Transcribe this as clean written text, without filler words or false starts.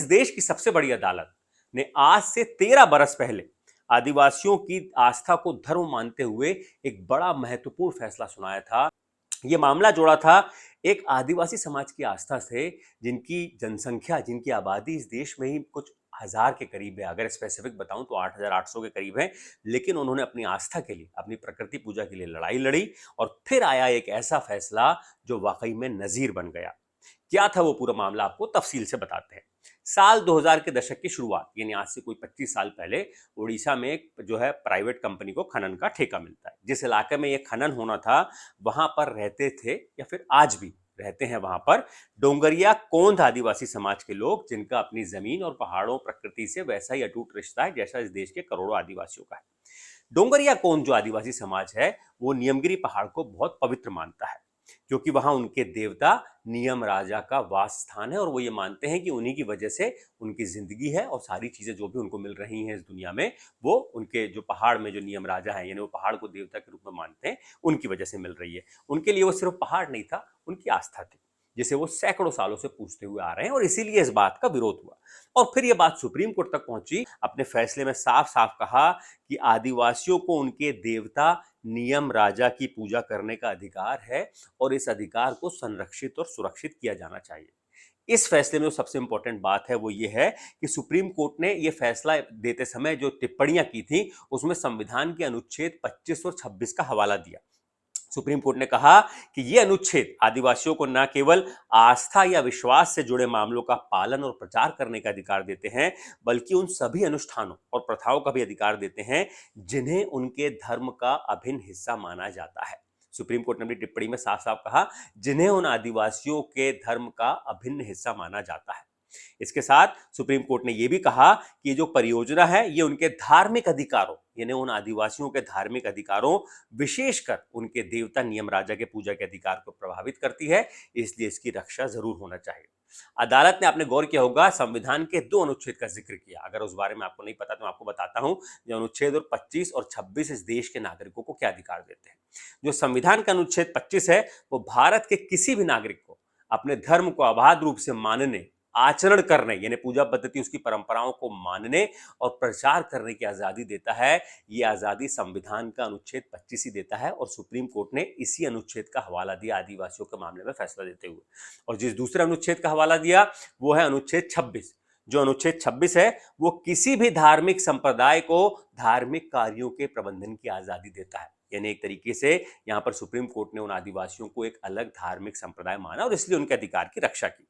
इस देश की सबसे बड़ी अदालत ने आज से 13 बरस पहले आदिवासियों की आस्था को धर्म मानते हुए एक बड़ा महत्वपूर्ण फैसला सुनाया था। यह मामला जोड़ा था एक आदिवासी समाज की आस्था से, जिनकी जनसंख्या, जिनकी आबादी इस देश में ही कुछ हजार के करीब है। अगर स्पेसिफिक बताऊं तो 8,800 के करीब है। लेकिन उन्होंने अपनी आस्था के लिए, अपनी प्रकृति पूजा के लिए लड़ाई लड़ी और फिर आया एक ऐसा फैसला जो वाकई में नजीर बन गया। क्या था वो पूरा मामला, आपको तफसील से बताते हैं। साल 2000 के दशक की शुरुआत, यानी आज से कोई 25 साल पहले, उड़ीसा में एक जो है प्राइवेट कंपनी को खनन का ठेका मिलता है। जिस इलाके में ये खनन होना था, वहां पर रहते थे या फिर आज भी रहते हैं वहां पर डोंगरिया कोंद आदिवासी समाज के लोग, जिनका अपनी जमीन और पहाड़ों प्रकृति से वैसा ही अटूट रिश्ता है जैसा इस देश के करोड़ों आदिवासियों का है। डोंगरिया कोंद जो आदिवासी समाज है, वो नियमगिरी पहाड़ को बहुत पवित्र मानता है, क्योंकि वहां उनके देवता नियम राजा का वास स्थान है और वो ये मानते हैं कि उन्हीं की वजह से उनकी जिंदगी है और सारी चीजें जो भी उनको मिल रही हैं इस दुनिया में, वो उनके जो पहाड़ में जो नियम राजा है, यानी वो पहाड़ को देवता के रूप में मानते हैं, उनकी वजह से मिल रही है। उनके लिए वो सिर्फ पहाड़ नहीं था, उनकी आस्था थी, जिसे वो सैकड़ों सालों से पूछते हुए आ रहे हैं, और इसीलिए इस बात का विरोध हुआ। और फिर यह बात सुप्रीम कोर्ट तक पहुंची। अपने फैसले में साफ साफ कहा कि आदिवासियों को उनके देवता नियम राजा की पूजा करने का अधिकार है और इस अधिकार को संरक्षित और सुरक्षित किया जाना चाहिए। इस फैसले में जो सबसे इंपॉर्टेंट बात है वो ये है कि सुप्रीम कोर्ट ने ये फैसला देते समय जो टिप्पणियां की थी, उसमें संविधान के अनुच्छेद 25 और 26 का हवाला दिया। सुप्रीम कोर्ट ने कहा कि ये अनुच्छेद आदिवासियों को न केवल आस्था या विश्वास से जुड़े मामलों का पालन और प्रचार करने का अधिकार देते हैं, बल्कि उन सभी अनुष्ठानों और प्रथाओं का भी अधिकार देते हैं जिन्हें उनके धर्म का अभिन्न हिस्सा माना जाता है। सुप्रीम कोर्ट ने अपनी टिप्पणी में साफ साफ कहा, जिन्हें उन आदिवासियों के धर्म का अभिन्न हिस्सा माना जाता है। इसके साथ सुप्रीम कोर्ट ने यह भी कहा कि जो परियोजना है, ये उनके धार्मिक अधिकारों, यानी उन आदिवासियों के धार्मिक अधिकारों, विशेषकर उनके देवता नियम राजा के पूजा के अधिकार को प्रभावित करती है, इसलिए इसकी रक्षा जरूर होना चाहिए। अदालत ने, आपने गौर किया होगा, संविधान के 2 अनुच्छेद का जिक्र किया। अगर उस बारे में आपको नहीं पता तो मैं आपको बताता हूं। जो अनुच्छेद और 25 और 26 इस देश के नागरिकों को क्या अधिकार देते हैं। जो संविधान का अनुच्छेद 25 है, वो भारत के किसी भी नागरिक को अपने धर्म को अबाध रूप से मानने, आचरण करने, यानी पूजा पद्धति, उसकी परंपराओं को मानने और प्रचार करने की आजादी देता है। यह आजादी संविधान का अनुच्छेद 25 ही देता है, और सुप्रीम कोर्ट ने इसी अनुच्छेद का हवाला दिया आदिवासियों के मामले में फैसला देते हुए। और जिस दूसरे अनुच्छेद का हवाला दिया वो है अनुच्छेद 26। जो अनुच्छेद 26 है, वो किसी भी धार्मिक संप्रदाय को धार्मिक कार्यों के प्रबंधन की आजादी देता है। यानी एक तरीके से यहां पर सुप्रीम कोर्ट ने उन आदिवासियों को एक अलग धार्मिक संप्रदाय माना और इसलिए उनके अधिकार की रक्षा की।